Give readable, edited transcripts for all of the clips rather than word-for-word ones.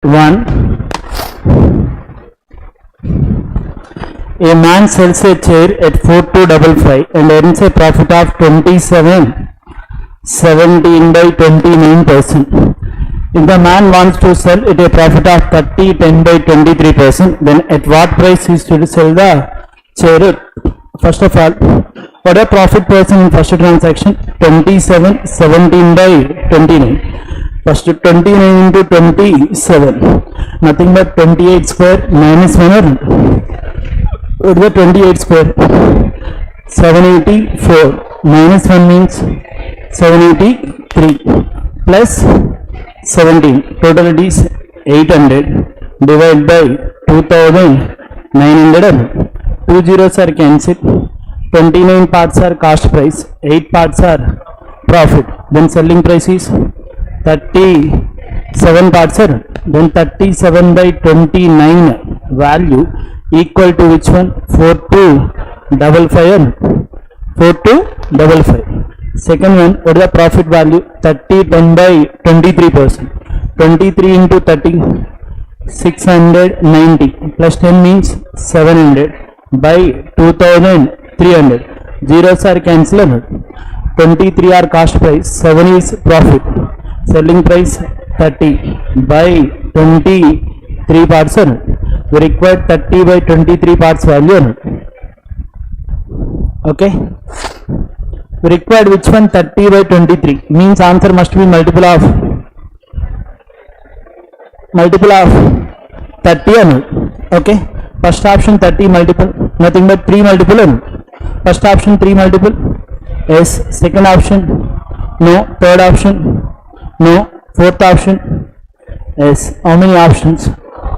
1. A man sells a chair at 4255 and earns a profit of 17 by 29%. If the man wants to sell at a profit of 10 by 23%, then at what price he should sell the chair? First of all, what a profit person in first transaction? 17 by 29. First 29 into 27, nothing but 28 square minus 1. What is the 28 square? 784 minus 1 means 783 plus 17. Total it is 800 divided by 2900. 2 zeros are cancelled. 29 parts are cost price, 8 parts are profit. Then selling price is 37 parts are. Then 37 by 29 value equal to which one? 4255. 4255. Second one, what is the profit value? 10 by 23%. 23 into 30, 690 plus 10 means 700 by 2300. Zeros are cancelled. 23 are cost price, 7 is profit. Selling price 30 by 23 parts are. We require 30 by 23 parts value. Okay. We required which one? 30 by 23. Means answer must be multiple of 30. Okay. First option 30 multiple, nothing but 3 multiple. First option 3 multiple. Yes. Second option no. Third option no. Fourth option yes. How many options?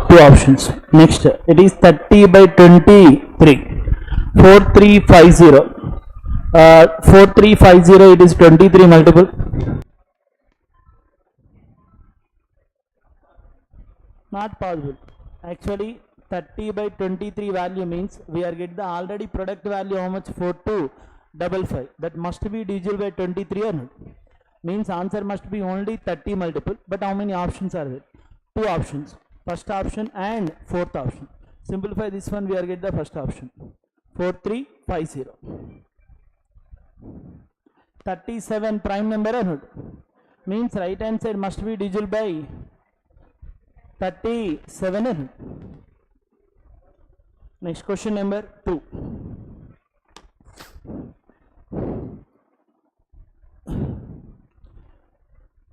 2 options. Next, it is 30 by 23. 4350. 4350, it is 23 multiple. Not possible. Actually, 30 by 23 value means we are get the already product value how much? 4255. That must be divisible by 23 or not? Means answer must be only 30 multiple. But how many options are there? 2 options. First option and fourth option. Simplify this one, we are get the first option. 4350. 37 prime number or not? Means right hand side must be divisible by 37 or not? Next question number 2.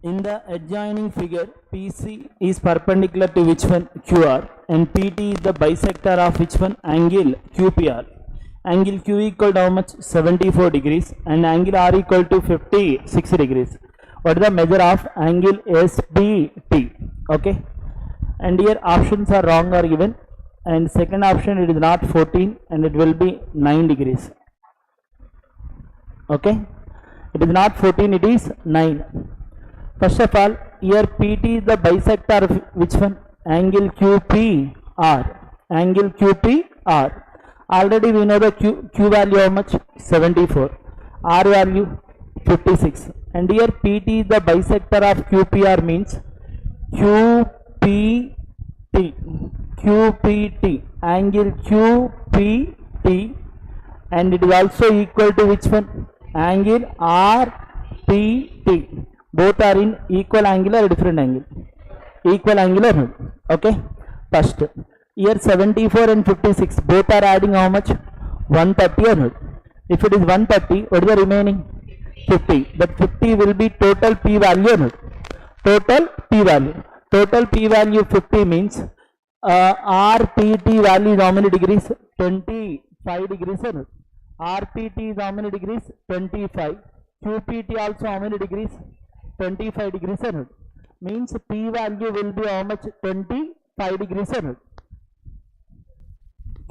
In the adjoining figure, PC is perpendicular to which one? QR, and PT is the bisector of which one? Angle QPR. Angle Q equal to how much? 74 degrees, and angle R equal to 56 degrees. What is the measure of angle SBT? Okay, and here options are wrong or given, and second option it is not 14 and it will be 9 degrees. Okay, it is not 14, it is 9. First of all, here PT is the bisector of which one? Angle QPR. Angle QPR. Already we know the Q value how much? 74. R value 56. And here PT is the bisector of QPR means QPT. QPT. Angle QPT. And it is also equal to which one? Angle RPT. Both are in equal angle or different angle? Equal angle. Okay. First, here 74 and 56 both are adding how much? 130 or not? If it is 130, what is the remaining? 50. That 50 will be total P value or not? Total P value. Total P value 50 means RPT value is how many degrees? 25 degrees or not? RPT is how many degrees? 25. QPT also how many degrees? 25 degrees or not? Means P value will be how much? 25 degrees or not?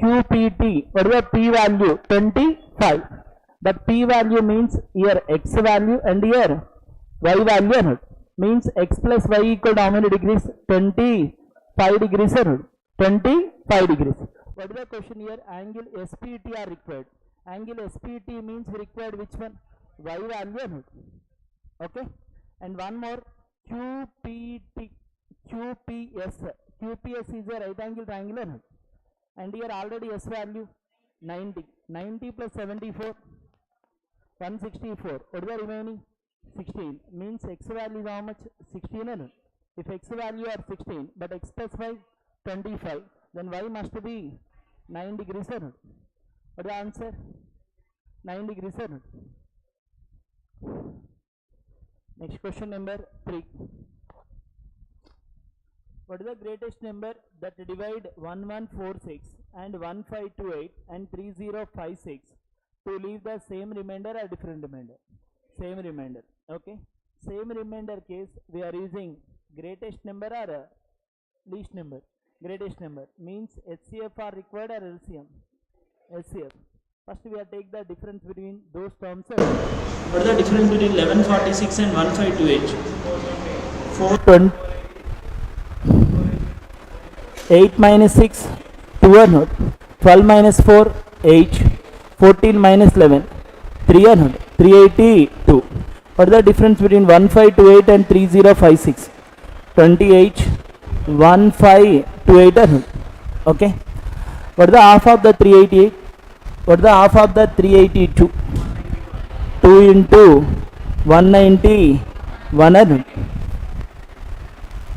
QPT, what is the P value? 25. The P value means here X value and here Y value or not? Means X plus Y equal to how many degrees? 25 degrees or not? 25 degrees. What is the question here? Angle SPT are required. Angle SPT means we required which one? Y value or not? Okay. And one more, QPT. QPS is a right angle triangle, and here already S value 90 plus 74, 164. What is the remaining? 16. Means X value is how much? 16. If X value are 16 but X plus 5 25, then Y must be 9 degrees. What is the answer? 9 degrees. Next question number 3. What is the greatest number that divide 1146 and 1528 and 3056 to leave the same remainder or different remainder? Same remainder. Okay. Same remainder case we are using greatest number or least number? Greatest number. Means HCF are required or LCM? LCF. First we are take the difference between those terms. What is the difference between 1146 and 1528? 420. 8 minus 6, 2 or not? 12 minus 4, 8. 14 minus 11, 3 or not? 382. What is the difference between 1528 and 3056? 28. 1528 or not? Okay. What is the half of the 388? What is the half of the 382? 2 into 191 or not?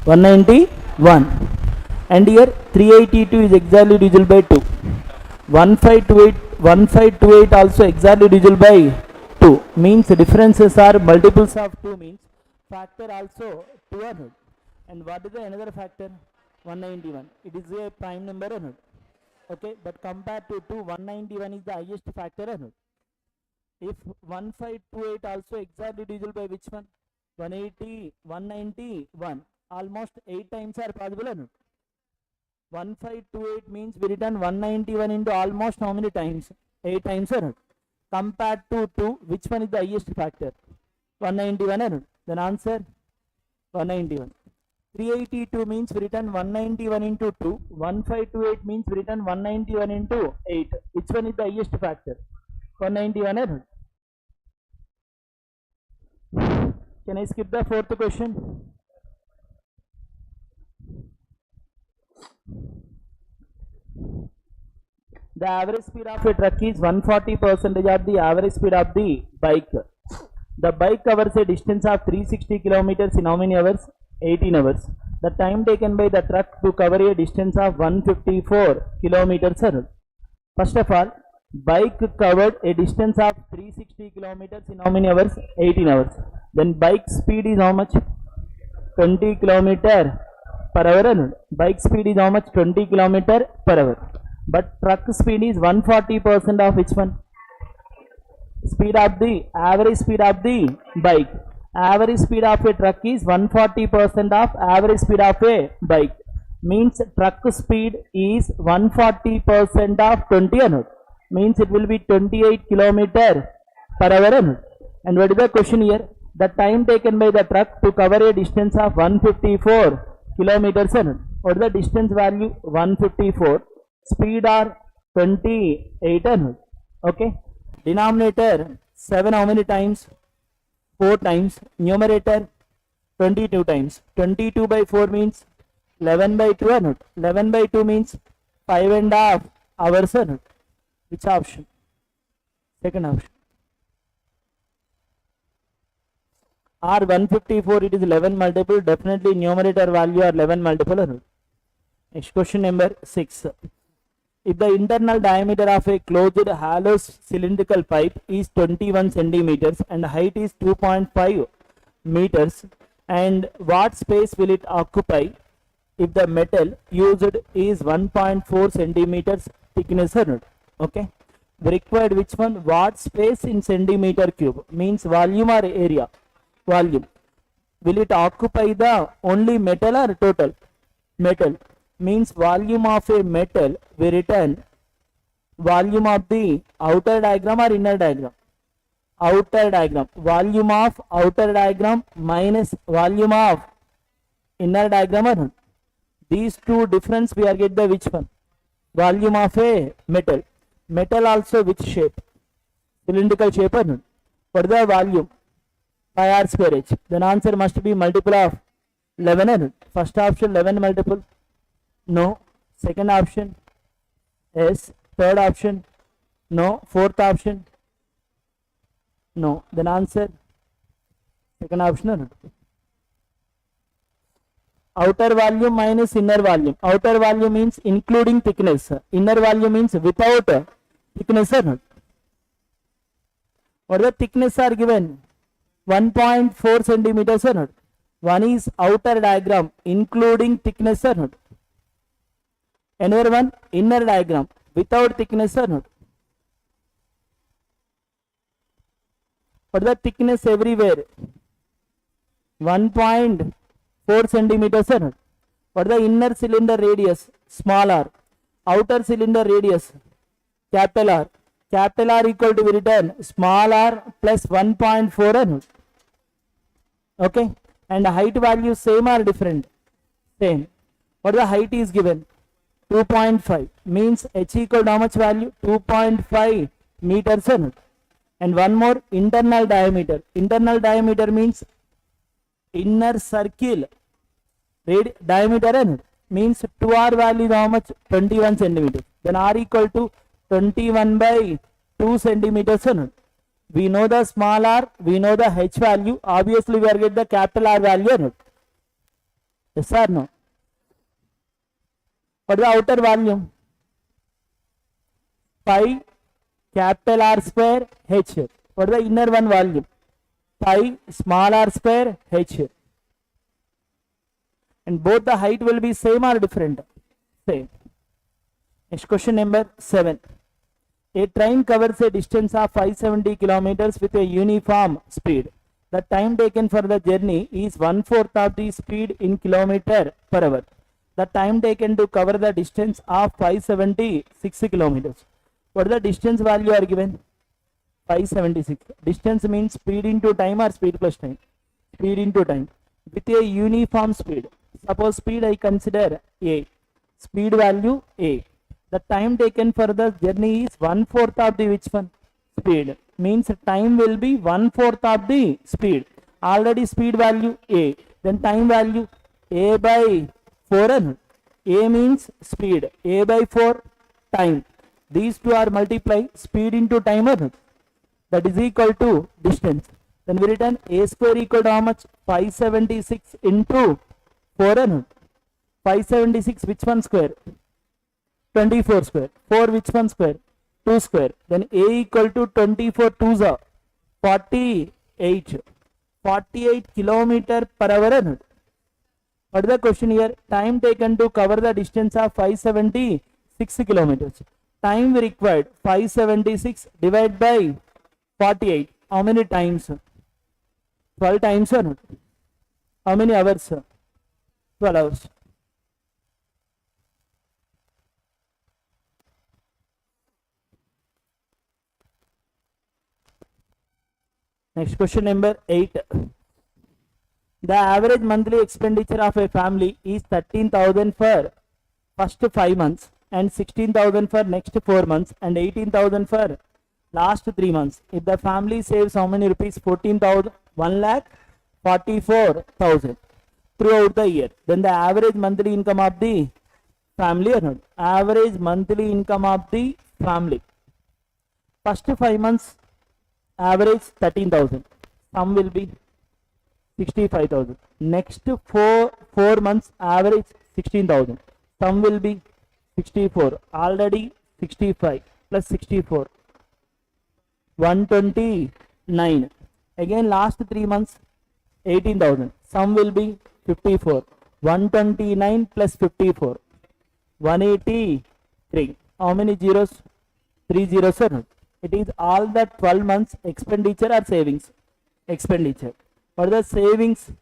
191. And here 382 is exactly divisible by 2. 1528 also exactly divisible by 2. Means differences are multiples of 2, means factor also 2 or not. And what is the another factor? 191. It is a prime number or not? Okay, but compared to 2, 191 is the highest factor or not? If 1528 also exactly divisible by which one? 191. Almost 8 times are possible or not? 1528 means we return 191 into almost how many times? 8 times or not? Compared to 2, which one is the highest factor? 191 or not? Then answer 191. 382 means we return 191 into 2. 1528 means we return 191 into 8. Which one is the highest factor? 191 or not? Can I skip the fourth question? The average speed of a truck is 140% of the average speed of the bike. The bike covers a distance of 360 kilometers in how many hours? 18 hours. The time taken by the truck to cover a distance of 154 kilometers. First of all, bike covered a distance of 360 kilometers in how many hours? 18 hours. Then bike speed is how much? 20 kilometers per hour. Bike speed is how much? 20 kilometers per hour. But truck speed is 140% of which one? Speed of the average speed of the bike. Average speed of a truck is 140% of average speed of a bike. Means truck speed is 140% of 20 or not? Means it will be 28 kilometers per hour or not? And what is the question here? The time taken by the truck to cover a distance of 154 kilometers or not? What is the distance value? 154. Speed are 28 or not? Okay. Denominator 7 how many times? 4 times. Numerator 22 times. 22 by 4 means 11 by 2 or not? 11 by 2 means 5.5 hours or not? Which option? Second option. R 154, it is 11 multiple. Definitely numerator value are 11 multiple or not? Next question number 6. If the internal diameter of a closed hollow cylindrical pipe is 21 centimeters and height is 2.5 meters, and what space will it occupy if the metal used is 1.4 centimeters thickness or not? Okay. We required which one? What space in centimeter cube? Means volume or area? Volume. Will it occupy the only metal or total? Metal. Means volume of a metal, we return volume of the outer diagram or inner diagram? Outer diagram. Volume of outer diagram minus volume of inner diagram or not? These two difference we are get the which one? Volume of a metal. Metal also which shape? Cylindrical shape or not? What is the volume? Pi r square h. Then answer must be multiple of 11 and first option 11 multiple, no. Second option yes. Third option no. Fourth option no. Then answer second option and outer volume minus inner volume. Outer volume means including thickness, inner volume means without thickness or not. What the thickness are given? 1.4 centimeters or not. One is outer diagram including thickness or not. Another one inner diagram without thickness or not. What the thickness everywhere? 1.4 centimeters or not. What the inner cylinder radius? Small r. Outer cylinder radius? Capital R. Capital R equal to be written small r plus 1.4 or not. Okay. And the height value same or different? Same. What the height is given? 2.5 means h equal to how much value? 2.5 meters or not. And one more, internal diameter. Internal diameter means inner circle diameter and means 2r value is how much? 21 centimeters. Then r equal to 21 by 2 centimeters or not. We know the small r, we know the h value. Obviously, we are getting the capital R value or not. Yes or no? What is the outer volume? Pi capital R square h. What is the inner one volume? Pi small r square h. And both the height will be same or different? Same. Next question number 7. A train covers a distance of 570 kilometers with a uniform speed. The time taken for the journey is 1/4 of the speed in kilometer per hour. The time taken to cover the distance of 576 kilometers. What is the distance value are given? 576. Distance means speed into time or speed plus time? Speed into time. With a uniform speed. Suppose speed I consider A. Speed value A. The time taken for the journey is 1/4 of the which one? Speed. Means time will be 1/4 of the speed. Already speed value A. Then time value A by 4. And A means speed. A by 4 time. These two are multiply speed into time. And that is equal to distance. Then we written A square equal to how much? 576 into 4. And 576 which one square? 24 square. 4 which one square? 2 square. Then A equal to 24 2s are 48. 48 kilometer per hour. And what is the question here? Time taken to cover the distance of 576 kilometers. Time required 576 divided by 48. How many times? 12 times or not? How many hours? 12 hours. Next question number 8. The average monthly expenditure of a family is 13,000 for first 5 months and 16,000 for next 4 months and 18,000 for last 3 months. If the family saves how many rupees? 14,000, 1,44,000 throughout the year. Then the average monthly income of the family or not? Average monthly income of the family. First 5 months average 13,000. Sum will be 65,000. Next 4 months average 16,000. Sum will be 64. Already 65 plus 64. 129. Again last 3 months 18,000. Sum will be 54. 129 plus 54. 183. How many zeros? 3 zeros, sir. It is all the 12 months expenditure or savings? Expenditure. For the savings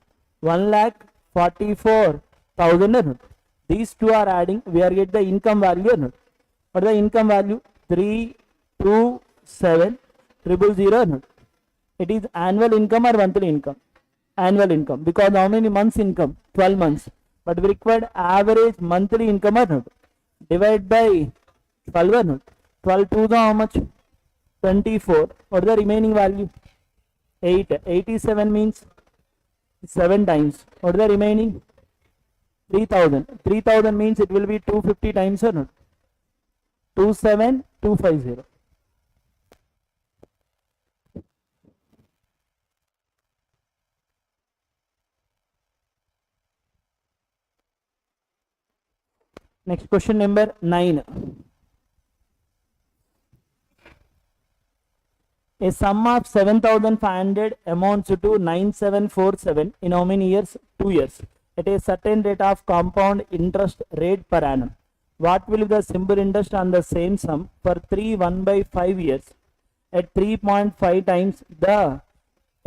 1,44,000. These two are adding. We are get the income value. For the income value 327,000. It is annual income or monthly income? Annual income. Because how many months income? 12 months. But we required average monthly income or not? Divide by 12 or not? 12 to the how much? 24. What is the remaining value? 8. 87 means 7 times. What is the remaining? 3000. 3000 means it will be 250 times or not? 27250. Next question number 9. A sum of 7500 amounts to 9747 in how many years? 2 years. At a certain rate of compound interest rate per annum. What will be the simple interest on the same sum for 3 1/5 years at 3.5 times the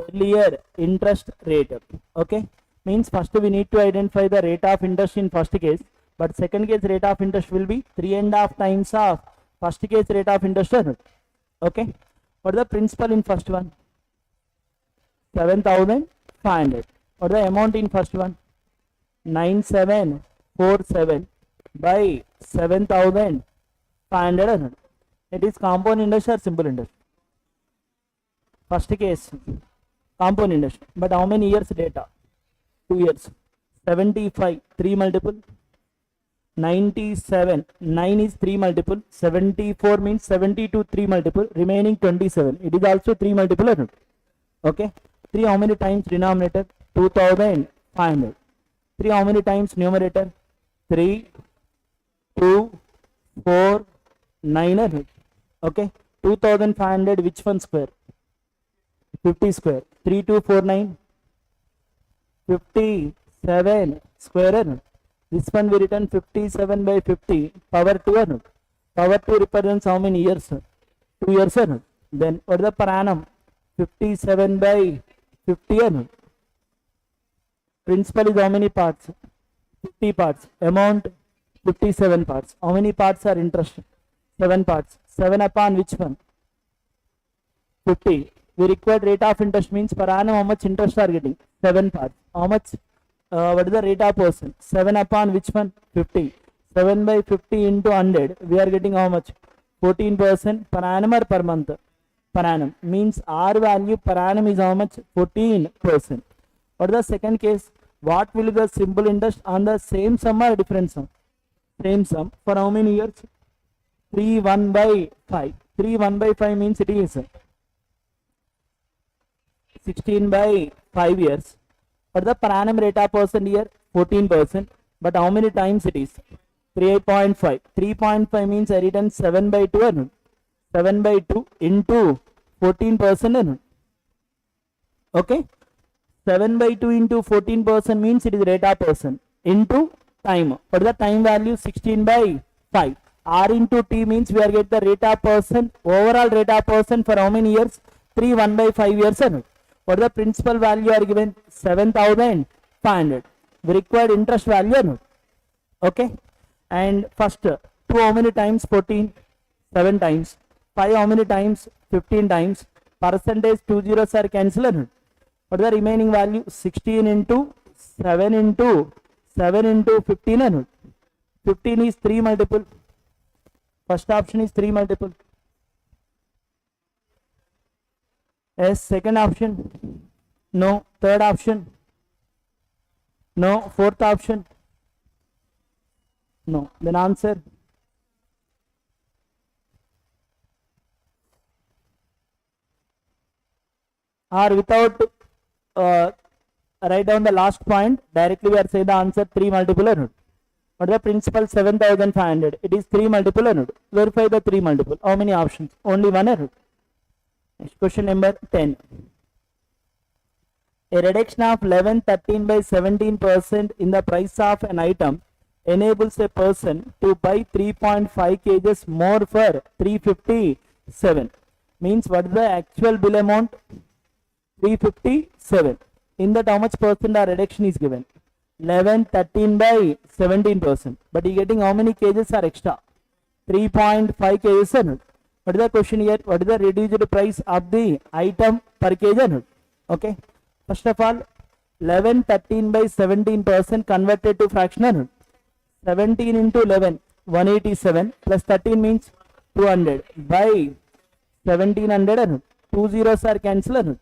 earlier interest rate? Okay, means first we need to identify the rate of interest in first case, but second case rate of interest will be 3.5 times of first case rate of interest. Okay, what is the principal in first one? 7500. What is the amount in first one? 9747 by 7500. It is compound interest or simple interest? First case compound interest, but how many years data? 2 years. 75 3 multiple, 97 9 is 3 multiple, 74 means 72 3 multiple, remaining 27. It is also 3 multiple or not? Okay, 3 how many times denominator? 2500. 3 how many times numerator? 3 2 4 9. Okay, 2500 which one square? 50 square. 3 2 4 9 57 square. This one we written 57 by 50 power 2. Power 2 represents how many years? 2 years. Then what is the per annum? 57 by 50. Principal is how many parts? 50 parts. Amount 57 parts. How many parts are interest? 7 parts. 7 upon which one? 50. We required rate of interest means per annum how much interest are getting? 7 parts. How much? What is the rate of percent? 7 upon which one? 50. 7 by 50 into 100. We are getting how much? 14% per annum or per month? Per annum. Means R value per annum is how much? 14%. What is the second case? What will be the simple interest on the same sum or different sum? Same sum. For how many years? 3 1/5. 3 1/5 means it is 16 by 5 years. What is the per annum rate of percent here? 14%. But how many times it is? 3.5. 3.5 means I written 7 by 2. 7 by 2 into 14%. Okay. 7 by 2 into 14% means it is rate of percent into time. What is the time value? 16 by 5. R into T means we are get the rate of percent, overall rate of percent for how many years? 3 1/5 years. What is the principal value are given? 7500. We required interest value. Okay. And first 2 how many times? 14. 7 times. 5 how many times? 15 times. Percentage 2 zeros are cancelled. What is the remaining value? 16 into 7 into 7 into 15. 15 is 3 multiple. First option is 3 multiple. Yes. Second option? No. Third option? No. Fourth option? No. Then answer? Or without write down the last point, directly we are saying the answer 3 multiple or not. What is the principal? 7500. It is 3 multiple or not. Verify the 3 multiple. How many options? Only one or not. Next question number 10. A reduction of 11, 13 by 17% in the price of an item enables a person to buy 3.5 kgs more for 357. Means what is the actual bill amount? 357. In that how much percent our reduction is given? 11, 13 by 17%. But you getting how many kgs are extra? 3.5 kgs. What is the question here? What is the reduced price of the item per kg? Okay. First of all, 11, 13 by 17% converted to fractional. 17 into 11, 187 plus 13 means 200 by 1700. 2 zeros are cancelled.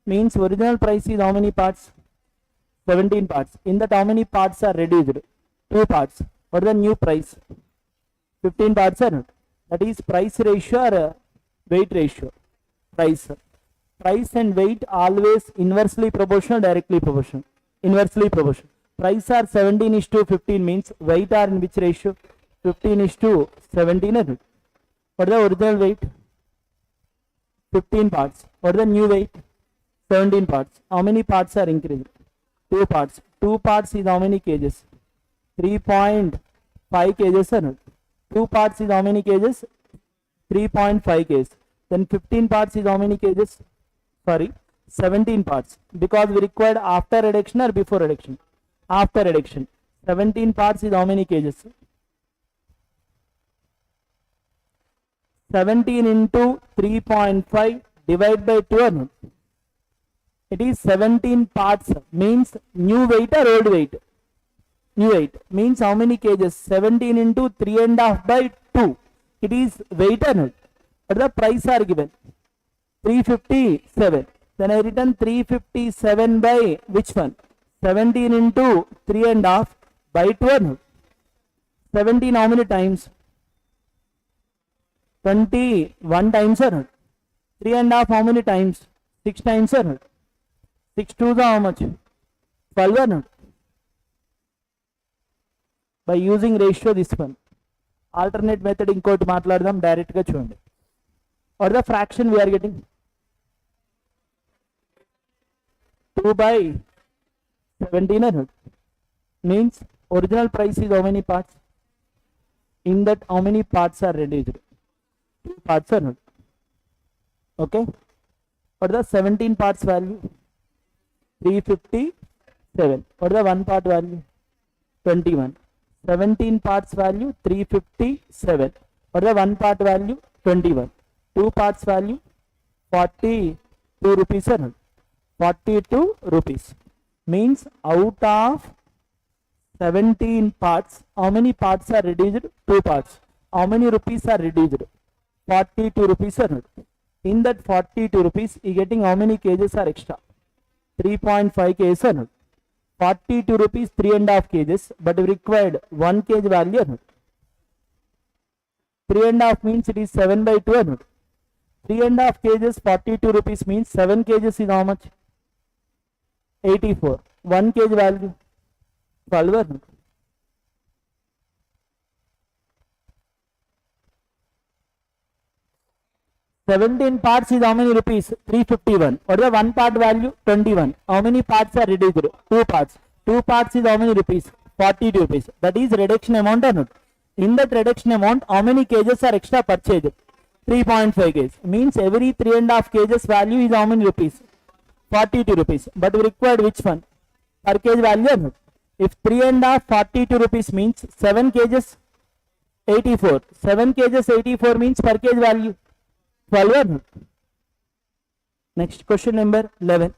Means original price is how many parts? 17 parts. In that how many parts are reduced? 2 parts. What is the new price? 15 parts are not. That is price ratio or weight ratio. Price and weight always inversely proportional, directly proportional. Inversely proportional. Price are 17:15 means weight are in which ratio? 15:17 are not. What is the original weight? 15 parts. What is the new weight? 17 parts. How many parts are increased? 2 parts. 2 parts is how many kgs? 3.5 kgs or not? 2 parts is how many kgs? 3.5 kgs. Then 15 parts is how many kgs? Sorry, 17 parts. Because we required after reduction or before reduction? After reduction. 17 parts is how many kgs? 17 into 3.5 divided by 2 or not? It is 17 parts means new weight or old weight? New weight means how many kgs? 17 into 3.5 by 2. It is weight or not? But the price are given 357. Then I written 357 by which one? 17 into 3.5 by 2 or not? 17 how many times? 21 times or not? 3.5 how many times? 6 times or not? 6 2 how much? 12 or not? By using ratio this one. Alternate method ఇంకోటి మాట్లాడదాం direct గా చూడండి. Or the fraction we are getting 2 by 17 or not? Means original price is how many parts? In that how many parts are reduced? 2 parts or not? Okay. What is the 17 parts value? 357. What is the 1 part value? 21. 17 parts value 357. What is the 1 part value? 21. 2 parts value 42 rupees or not? 42 rupees. Means out of 17 parts, how many parts are reduced? 2 parts. How many rupees are reduced? 42 rupees or not? In that 42 rupees, you getting how many kgs are extra? 3.5 kgs or not? 42 rupees 3.5 kgs, but we required 1 kg value or not? 3.5 means it is 7 by 2 or not? 3.5 kgs 42 rupees means 7 kgs is how much? 84. 1 kg value 12 or not? Seventeen parts is how many rupees? 351. What is the 1 part value? 21. How many parts are reduced? 2 parts. 2 parts is how many rupees? 42 rupees. That is reduction amount or not? In that reduction amount, how many kgs are extra purchased? 3.5 kgs. Means every 3.5 kgs value is how many rupees? 42 rupees. But we required which one? Per kg value or not? If 3.5 42 rupees means 7 kgs 84. 7 kgs 84 means per kg value 12 or not? Next question number 11.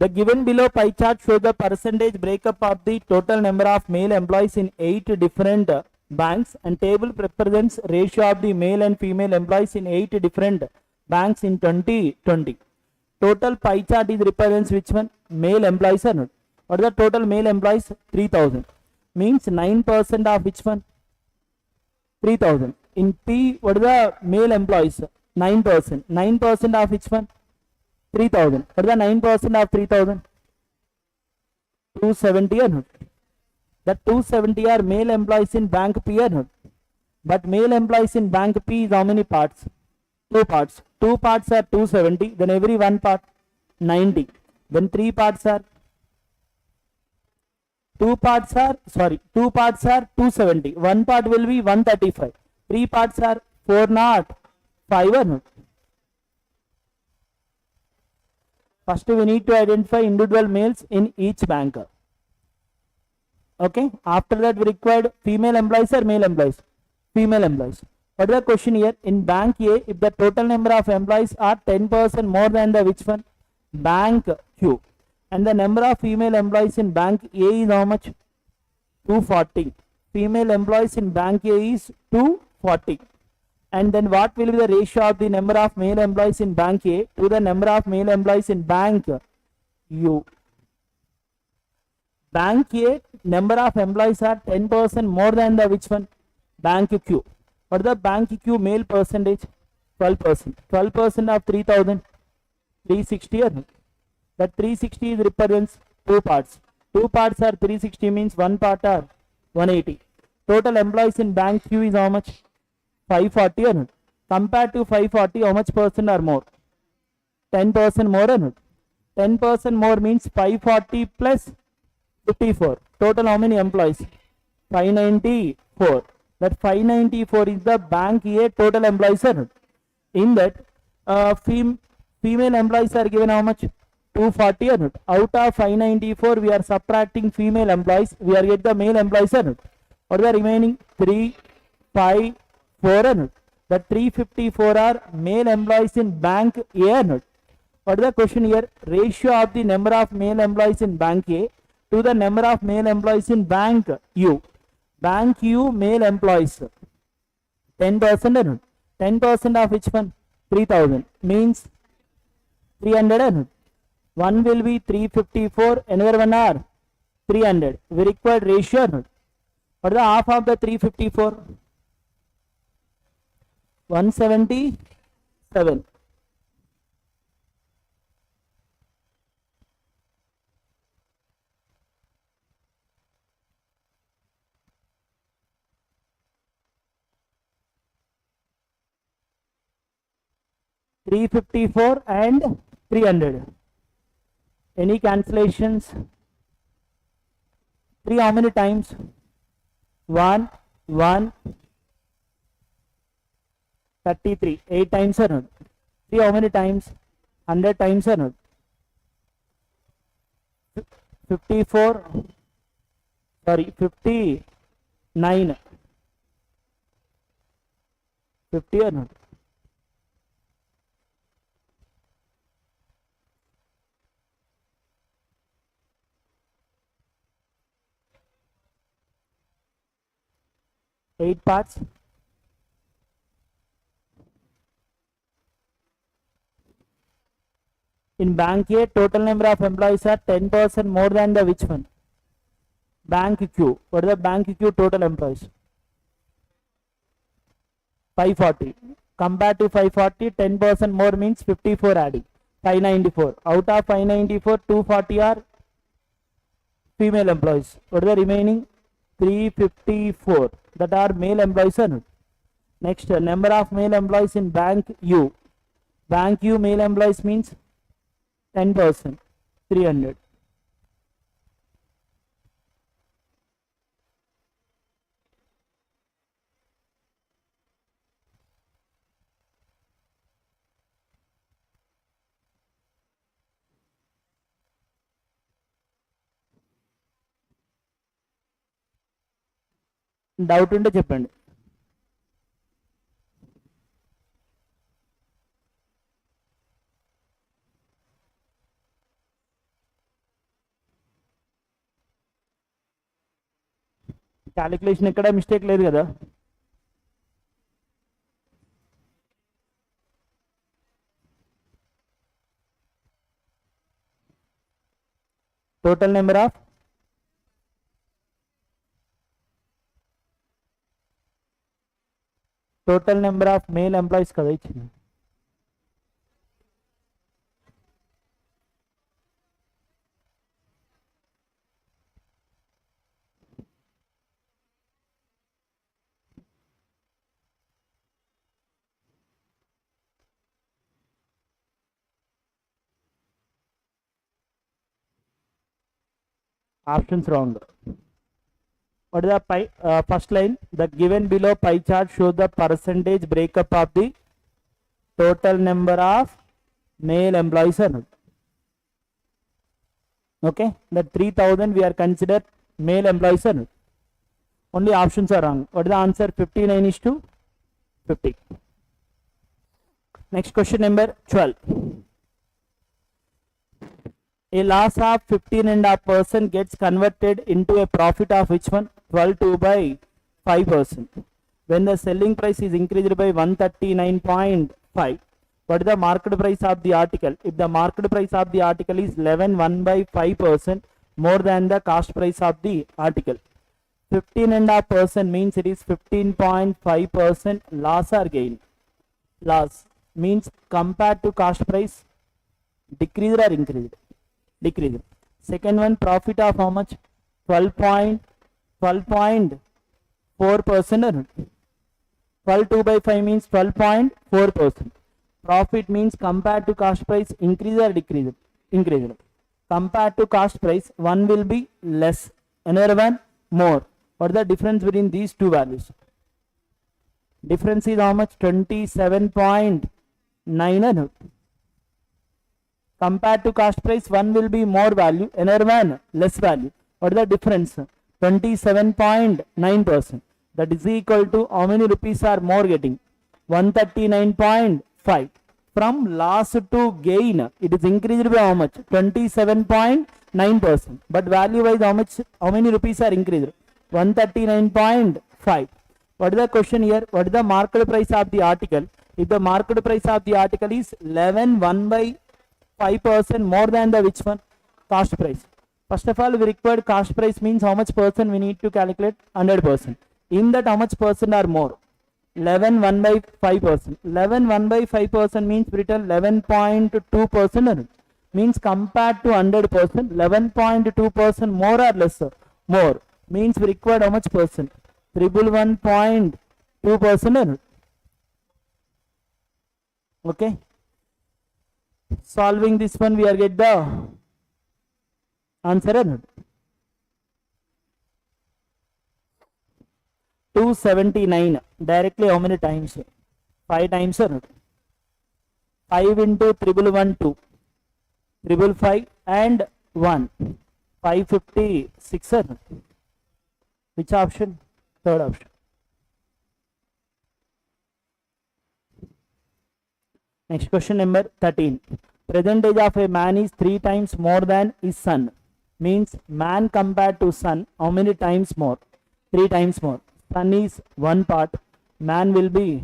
The given below pie chart shows the percentage breakup of the total number of male employees in 8 different banks, and table represents ratio of the male and female employees in 8 different banks in 2020. Total pie chart is represents which one? Male employees or not? What is the total male employees? 3000. Means 9% of which one? 3000. In P, what is the male employees? 9%. 9% of which one? 3000. What is the 9% of 3000? 270 or not? The 270 are male employees in bank P or not? But male employees in bank P is how many parts? 2 parts. 2 parts are 270. Then every 1 part 90. Then 3 parts are 2 parts are 270. 1 part will be 135. 3 parts are 405 or not? First we need to identify individual males in each bank. Okay. After that we required female employees or male employees? Female employees. What is the question here? In bank A, if the total number of employees are 10% more than the which one? Bank Q. And the number of female employees in bank A is how much? 240. Female employees in bank A is 240. And then what will be the ratio of the number of male employees in bank A to the number of male employees in bank U. Bank A, number of employees are 10% more than the which one? Bank Q. What the Bank Q male percentage? 12%. 12% of 3000, 360. That 360 is represents two parts. Two parts are 360 means one part are 180. Total employees in Bank Q is how much? 540. Compared to 540, how much percent are more? 10% more. 10% more means 540 plus 54. Total how many employees? 594. That 594 is the Bank A total employees. In that, female employees are given how much? 240. Out of 594, we are subtracting female employees. We are get the male employees. Or the remaining 354. The 354 are male employees in Bank A. What is the question here? Ratio of the number of male employees in Bank A to the number of male employees in Bank U. Bank U male employees 10%. 10% of which one? 3000 means 300. One will be 354, another one are 300. We require ratio. What is the half of the 354? 177. $354 and 300. Any cancellations? 3 how many times? 1, 1, 33. 8 times or not? 3 how many times? 100 times or not? 54. Sorry, 59. 50 or not? Eight parts. In Bank A, total number of employees are 10% more than the which one? Bank Q. What is the Bank Q total employees? 540. Compared to 540, 10% more means 54 adding. 594. Out of 594, 240 are female employees. What is the remaining? 354. That are male employees. Next, number of male employees in Bank U. Bank U male employees means 10%. 300. Doubt ఉంటే చెప్పండి. Calculation ఎక్కడ mistake లేదు కదా? Total number of male employees కదా ఇచ్చింది. Options wrong. What is the pie? First line, the given below pie chart shows the percentage breakup of the total number of male employees. Okay, that 3000 we are considered male employees. Only options are wrong. What is the answer? 59:50. Next question number 12. A loss of 15.5% gets converted into a profit of which one? 12/5%. When the selling price is increased by 139.5, What is the market price of the article? If the market price of the article is 11 1 by 5% more than the cost price of the article, 15.5% means it is 15.5% loss or gain. Loss means compared to cost price, decreased or increased? Decreased. Second one, profit of how much? 12.4%. 12 2 by 5 means 12.4%. Profit means compared to cost price, increase or decrease? Increase. Compared to cost price, one will be less, another one more. What is the difference between these two values? Difference is how much? 27.9. Compared to cost price, one will be more value, another one less value. What is the difference? 27.9%. That is equal to how many rupees are more getting? 139.5. From loss to gain, it is increased by how much? 27.9%. But value wise, how much? How many rupees are increased? 139.5. What is the question here? What is the market price of the article? If the market price of the article is 11 1 by 5% more than the which one? Cost price. First of all, we required cost price means how much percent we need to calculate? 100%. In that, how much percent are more? 11 1 by 5%. 11 1 by 5% means written 11.2%. Means compared to 100%, 11.2% more or less? More. Means we required how much percent? 111.2%. Okay. Solving this one, we are get the answer. 279. Directly how many times? 5 times. 5 into 1112. 555 and 1. 556. Which option? Third option. Next question number 13. Present age of a man is 3 times more than his son. Means man compared to son, how many times more? 3 times more. Son is 1 part. Man will be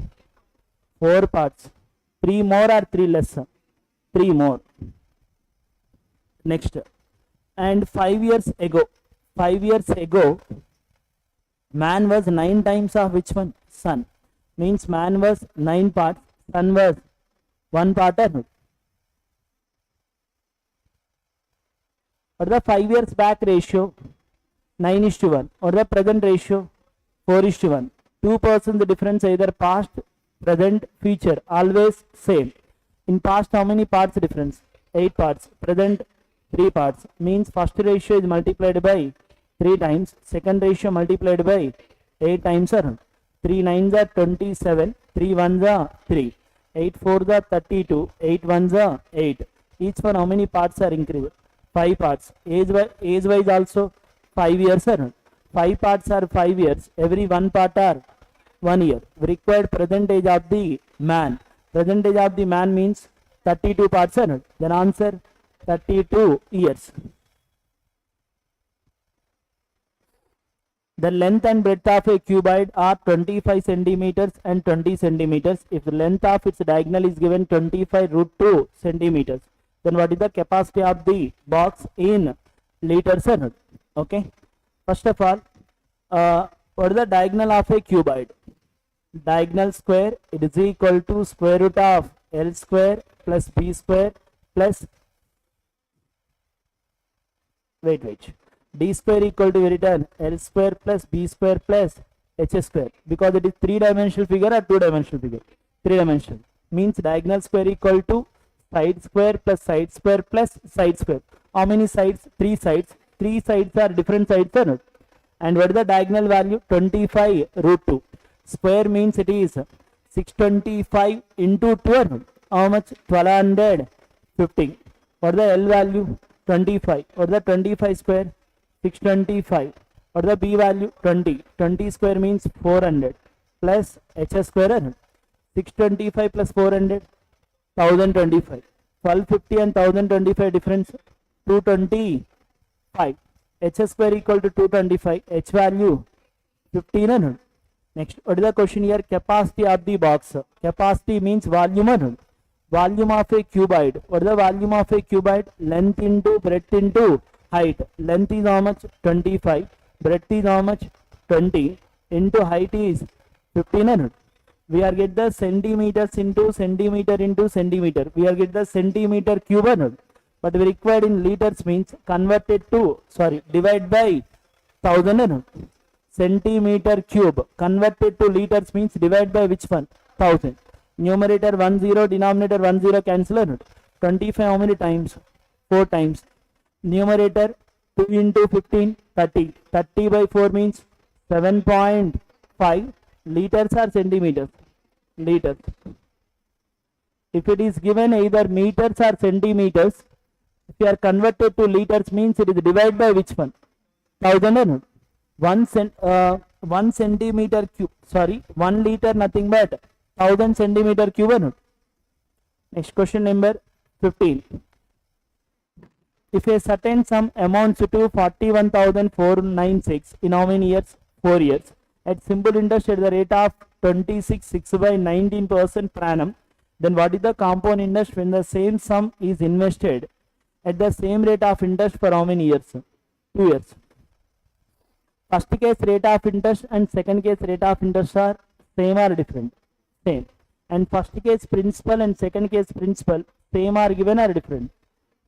4 parts. 3 more or 3 less? 3 more. Next. And 5 years ago. 5 years ago, man was 9 times of which one? Son. Means man was 9 parts. Son was 1 part. Or the 5 years back ratio? 9:1. Or the present ratio? 4:1. 2% the difference, either past, present, future, always same. In past, how many parts difference? 8 parts. Present, 3 parts. Means first ratio is multiplied by 3 times. Second ratio multiplied by 8 times. 3 9s are 27. 3 1s are 3. 8 4s are 32. 8 1s are 8. Each one, how many parts are increased? 5 parts. Age wise also 5 years. 5 parts are 5 years. Every 1 part are 1 year. Required present age of the man. Present age of the man means 32 parts. Then answer 32 years. The length and breadth of a cuboid are 25 centimeters and 20 centimeters. If the length of its diagonal is given 25√2 centimeters, then what is the capacity of the box in liters? Okay. First of all, what is the diagonal of a cuboid? Diagonal square, it is equal to square root of L square plus B square plus D square equal to written L square plus B square plus H square, because it is 3-dimensional figure or 2-dimensional figure? 3-dimensional. Means diagonal square equal to side square plus side square plus side square. How many sides? 3 sides. 3 sides are different sides. And what is the diagonal value? 25√2. Square means it is 625 into 12. How much? 1250. What is the L value? 25. What is the 25 square? 625. What is the B value? 20. 20 square means 400 plus H square. 625 plus 400, 1025. 1250 and 1025 difference? 225. H square equal to 225. H value 1500. Next, what is the question here? Capacity of the box. Capacity means volume. volume of a cuboid. What is the volume of a cuboid? Length into breadth into height. Length is how much? 25. Breadth is how much? 20. Into height is 1500. We are get the centimeters into centimeter into centimeter. We are get the centimeter cube, but we required in liters means converted to, sorry, divide by 1000. Centimeter cube converted to liters means divide by which one? 1000. Numerator 10, denominator 10 cancel. 25 how many times? 4 times. Numerator 2 into 15, 30. 30 by 4 means 7.5. Liters or centimeters? Liters. If it is given either meters or centimeters, if you are converted to liters means it is divided by which one? 1000. 1 centimeter cube, sorry, 1 liter nothing but 1000 centimeter cube. Next question number 15. If a certain sum amounts to 41,496 in how many years? 4 years. At simple interest at the rate of 26.6 by 19% per annum, then what is the compound interest when the same sum is invested at the same rate of interest for how many years? 2 years. First case rate of interest and second case rate of interest are same or different? Same. And first case principal and second case principal same or given or different?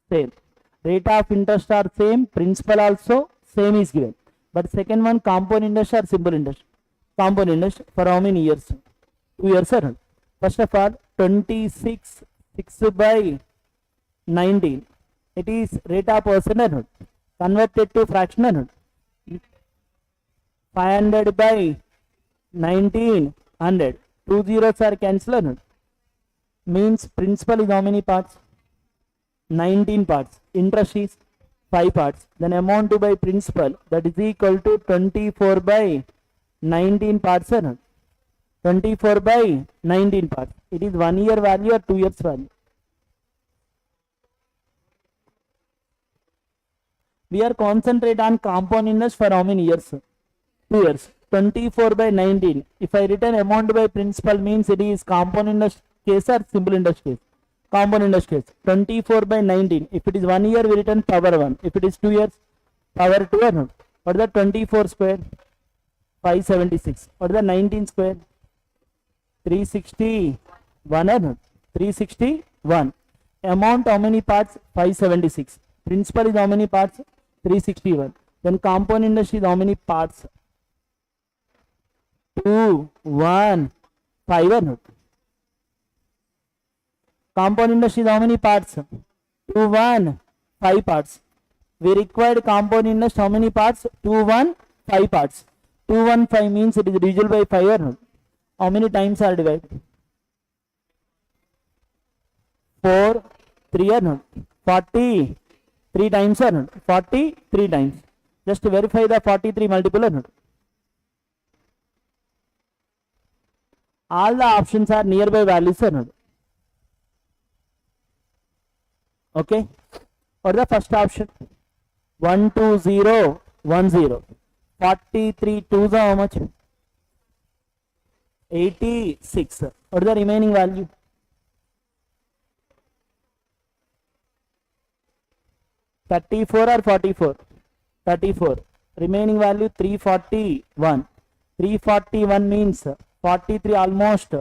Same. Rate of interest are same, principal also same is given. But second one compound interest or simple interest? Compound interest for how many years? 2 years. First of all, 26.6 by 19. It is rate of percent. Converted to fraction. 500 by 1900. 2 zeros are cancelled. Means principal is how many parts? 19 parts. Interest is 5 parts. Then amount due by principal, that is equal to 24 by 19 parts. 24 by 19 parts. It is 1 year value or 2 years value? We are concentrate on compound interest for how many years? 2 years. 24 by 19. If I return amount by principal means it is compound interest case or simple interest case? Compound interest case. 24 by 19. If it is 1 year, we return power 1. If it is 2 years, power 2 or not? What is the 24 square? 576. What is the 19 square? 361 or not? 361. Amount how many parts? 576. Principal is how many parts? 361. Then compound interest is how many parts? 2, 1, 5 or not? Compound interest is how many parts? 2, 1, 5 parts. We required compound interest how many parts? 2, 1, 5 parts. 2, 1, 5 means it is divisible by 5 or not? How many times are divided? 4, 3 or not? 43 times or not? 43 times. Just to verify the 43 multiple or not? All the options are nearby values or not? Okay. What is the first option? 1, 2, 0, 1, 0. 43 2s are how much? 86. What is the remaining value? 34 or 44? 34. Remaining value 341. 341 means 43 almost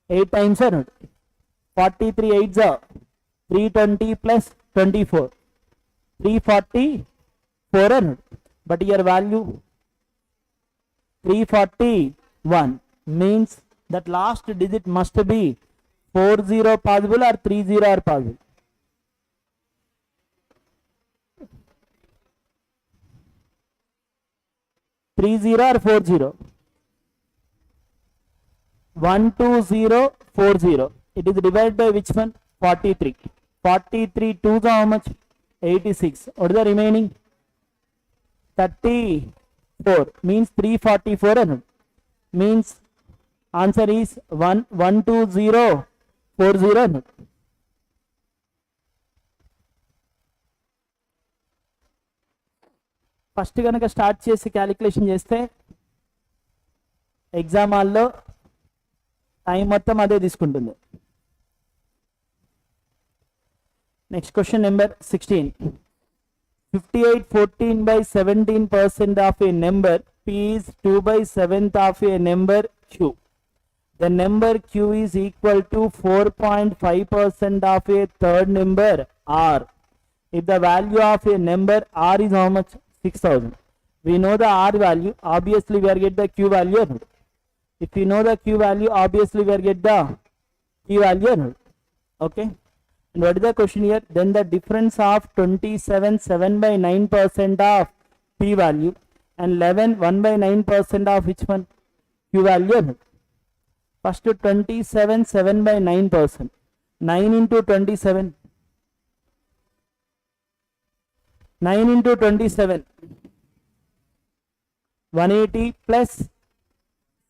8 times or not? 43 8s are 320 plus 24. 344 or not? But your value 341 means that last digit must be 40 possible or 30 are possible. Three zero or 40? 12040. It is divided by which one? 43. 43 2s are how much? 86. What is the remaining? 34 means 344 means answer is 12040. First కనుక start చేసి calculation చేస్తే exam హాల్లో time మొత్తం అదే తీసుకుంటుంది. Next question number 16. 58 14 by 17% of a number P is 2 by 7th of a number Q. The number Q is equal to 4.5% of a third number R. If the value of a number R is how much? 6000. We know the R value, obviously we are get the Q value. If we know the Q value, obviously we are get the Q value. Okay. And what is the question here? Then the difference of 27 7 by 9% of P value and 11 1 by 9% of which one? Q value. First 27 7 by 9%. 9 into 27. 9 into 27. 180 plus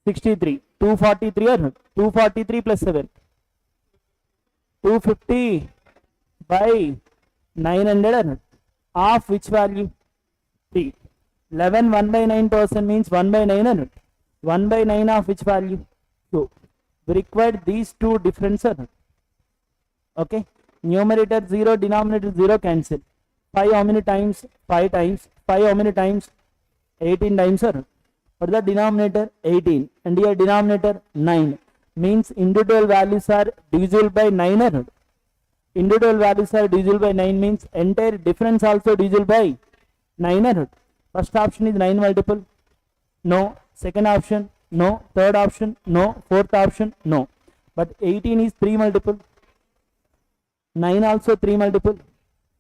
63. 243 or 243 plus 7. 250 by 900 of which value? 3. 11 1 by 9% means 1 by 900. 1 by 9 of which value? 2. We require these two differences. Okay. Numerator 0, denominator 0 cancel. 5 how many times? 5 times. 5 how many times? 18 times. What is the denominator? 18. And here denominator 9. Means individual values are divisible by 900. Individual values are divisible by 9 means entire difference also divisible by 900. First option is 9 multiple. No. Second option? No. Third option? No. Fourth option? No. But 18 is 3 multiple. 9 also 3 multiple.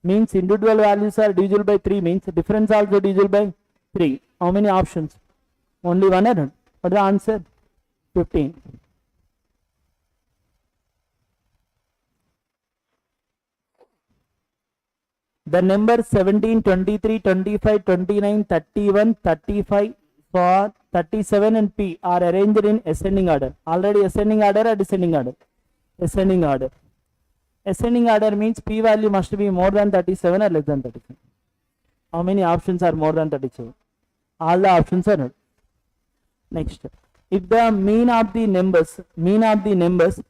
Means individual values are divisible by 3 means difference also divisible by 3. How many options? Only one error. What is the answer? 15. The number 17, 23, 25, 29, 31, 35, for 37 and P are arranged in ascending order. Already ascending order or descending order? Ascending order. Ascending order means P value must be more than 37 or less than 37. How many options are more than 37? All the options are not. Next, if the mean of the numbers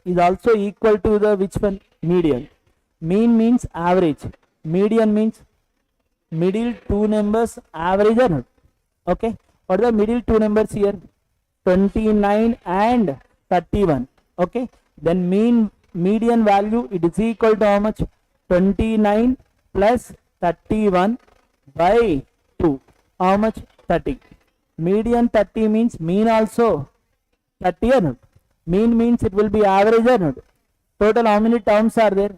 is also equal to the which one? Median. Mean means average. Median means middle two numbers average or not. Okay. What are the middle two numbers here? 29 and 31. Okay. Then median value, it is equal to how much? 29 plus 31 by 2. How much? 30. Median 30 means mean also 30 or not? Mean means it will be average or not? Total how many terms are there?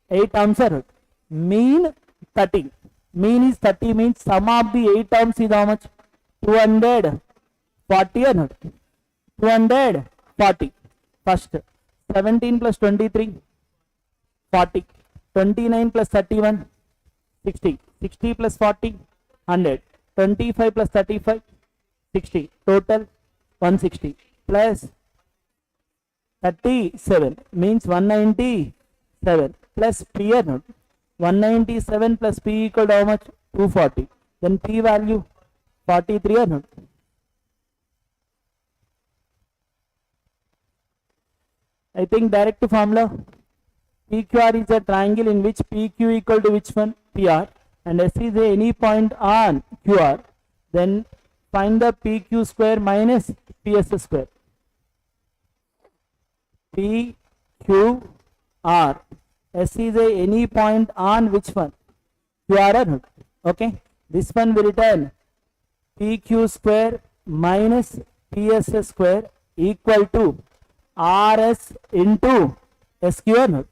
8 terms are not? Mean 30. Mean is 30 means sum of the 8 terms is how much? 240 or not? 240. First 17 plus 23 40. 29 plus 31 60. 60 plus 40 100. 25 plus 35 60. Total 160 plus 37 means 197 plus P or not? 197 plus P equal to how much? 240. Then P value 43 or not? I think direct formula. PQR is a triangle in which PQ equal to which one? PR. And S is any point on QR. Then find the PQ square minus PS square. PQR. S is any point on which one? QR or not? Okay. This one will return PQ square minus PS square equal to RS into SQ or not?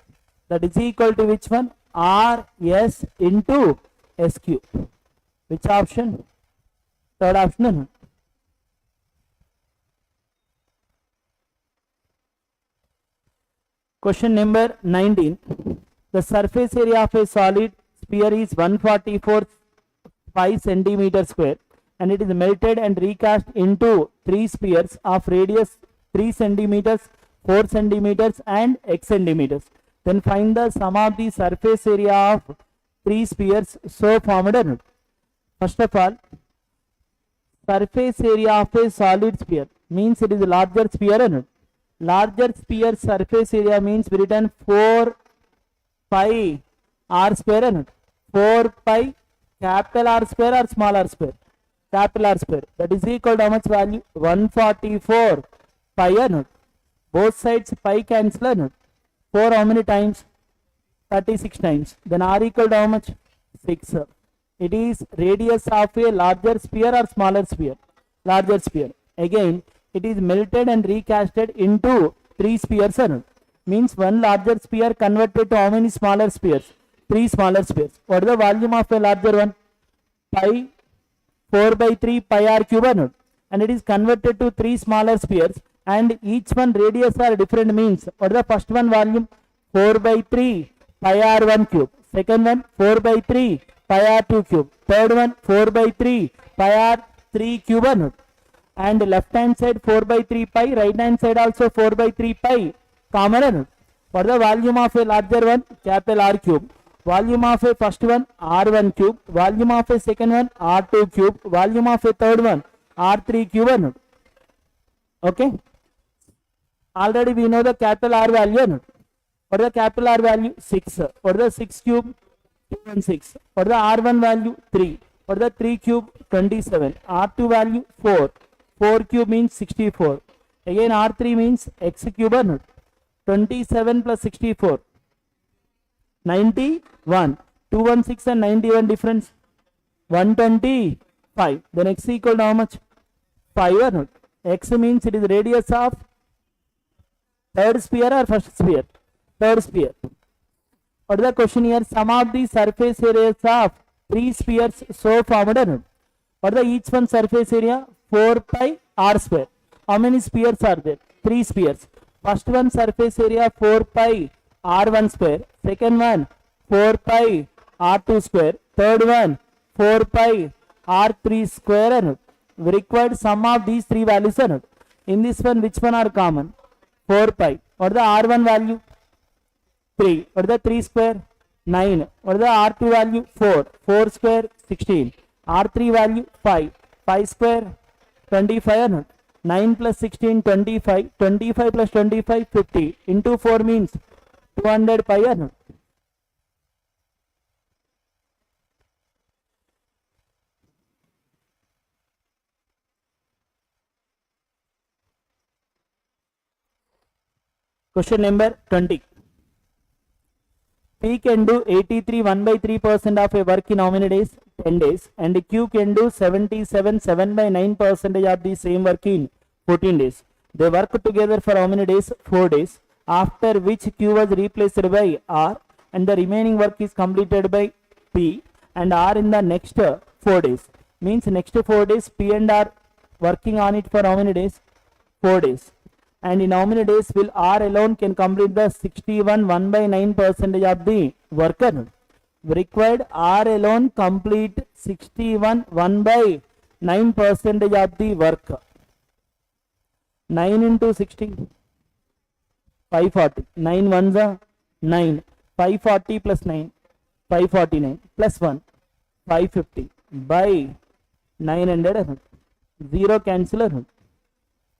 That is equal to which one? RS into SQ. Which option? Third option or not? Question number 19. The surface area of a solid sphere is 144.5 centimeter square and it is melted and recast into 3 spheres of radius 3 centimeters, 4 centimeters and x centimeters. Then find the sum of the surface area of 3 spheres so formed. First of all, surface area of a solid sphere means it is a larger sphere or not? Larger sphere surface area means we return 4 pi r square and 4 pi capital R square or small r square, capital R square, that is equal to how much value? 144 pi and both sides pi cancel and 4 how many times? 36 times. Then r equal to how much? 6. It is radius of a larger sphere or smaller sphere? Larger sphere. Again, it is melted and recasted into 3 spheres. Means one larger sphere converted to how many smaller spheres? 3 smaller spheres. What is the volume of a larger one? Pi 4 by 3 pi r cube, and it is converted to 3 smaller spheres, and each one radius are different. Means what is the first one volume? 4 by 3 pi r1 cube. Second one 4 by 3 pi r2 cube. Third one 4 by 3 pi r3 cube, and left hand side 4 by 3 pi, right hand side also 4 by 3 pi common. What is the volume of a larger one? Capital R cube. Volume of a first one r1 cube. Volume of a second one r2 cube. Volume of a third one r3 cube. Okay. Already we know the capital R value. What is the capital R value? 6. What is the 6 cube? 216. What is the R1 value? 3. What is the 3 cube? 27. R2 value 4. 4 cube means 64. Again R3 means x cube. 27 plus 64. 91. 216 and 91 difference? 125. Then x equal to how much? 5 or not? X means it is radius of third sphere or first sphere? Third sphere. What is the question here? Sum of the surface areas of 3 spheres so formed. What is the each one surface area? 4 pi r square. How many spheres are there? 3 spheres. First one surface area 4 pi r1 square. Second one 4 pi r2 square. Third one 4 pi r3 square. We required sum of these 3 values. In this one, which one are common? 4 pi. What is the r1 value? 3. What is the 3 square? 9. What is the r2 value? 4. 4 square? 16. r3 value? 5. 5 square? 25. 9 plus 16, 25. 25 plus 25, 50. Into 4 means 200 pi. Question number 20. P can do 83 1 by 3% of a work in how many days? 10 days. And Q can do 77 7 by 9% of the same work in 14 days. They work together for how many days? 4 days. After which Q was replaced by R, and the remaining work is completed by P and R in the next 4 days. Means next 4 days P and R working on it for how many days? 4 days. And in how many days will R alone can complete the 61 1 by 9% of the work? Required R alone complete 61 1 by 9% of the work. 9 into 60, 540. 9 ones are 9. 540 plus 9, 549 plus 1, 550 by 900. 0 cancel.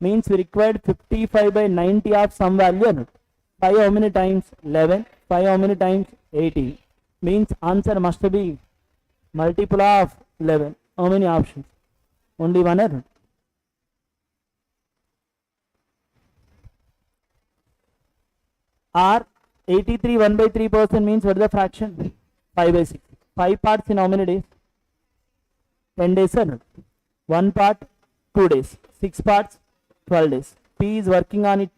Means we required 55 by 90 of some value. 5 how many times? 11. 5 how many times? 18. Means answer must be multiple of 11. How many options? Only one error. R 83 1 by 3% means what is the fraction? 5 by 6. 5 parts in how many days? 10 days. 1 part 2 days. 6 parts 12 days. P is working on it.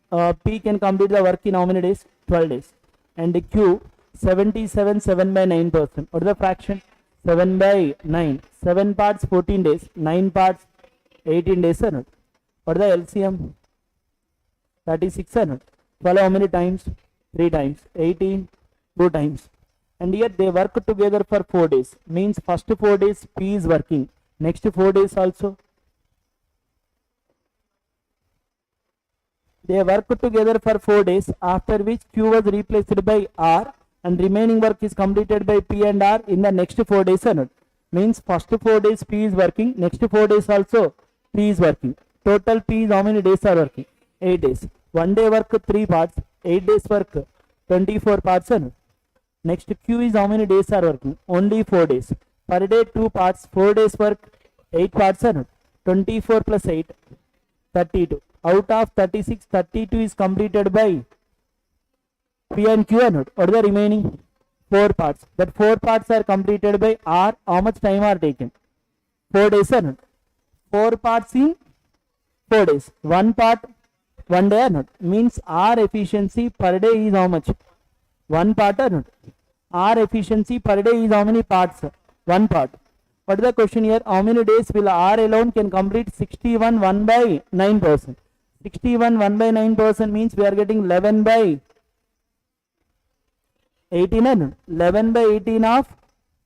P can complete the work in how many days? 12 days. And Q 77 7 by 9%. What is the fraction? 7 by 9. 7 parts 14 days. 9 parts 18 days. What is the LCM? 36. 12 how many times? 3 times. 18 2 times. And here they work together for 4 days. Means first 4 days P is working. Next 4 days also they work together for 4 days, after which Q was replaced by R and remaining work is completed by P and R in the next 4 days. Means first 4 days P is working, next 4 days also P is working. Total P is how many days are working? 8 days. 1 day work 3 parts, 8 days work 24 parts. Next Q is how many days are working? Only 4 days. Per day 2 parts, 4 days work, 8 parts are 24 plus 8, 32. Out of 36, 32 is completed by P and Q are not. What are the remaining 4 parts? That 4 parts are completed by R. How much time are taken? 4 days are not. 4 parts in 4 days. 1 part 1 day or not. Means R efficiency per day is how much? 1 part or not. R efficiency per day is how many parts? 1 part. What is the question here? How many days will R alone can complete 61 1 by 9%? 61 1 by 9% means we are getting 11 by 18 and 11 by 18 of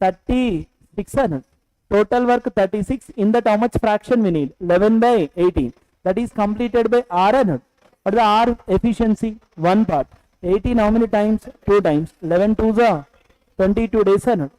36 and total work 36. In that how much fraction we need? 11 by 18. That is completed by R and what is the R efficiency? 1 part. 18 how many times? 2 times. 11 2s are 22 days and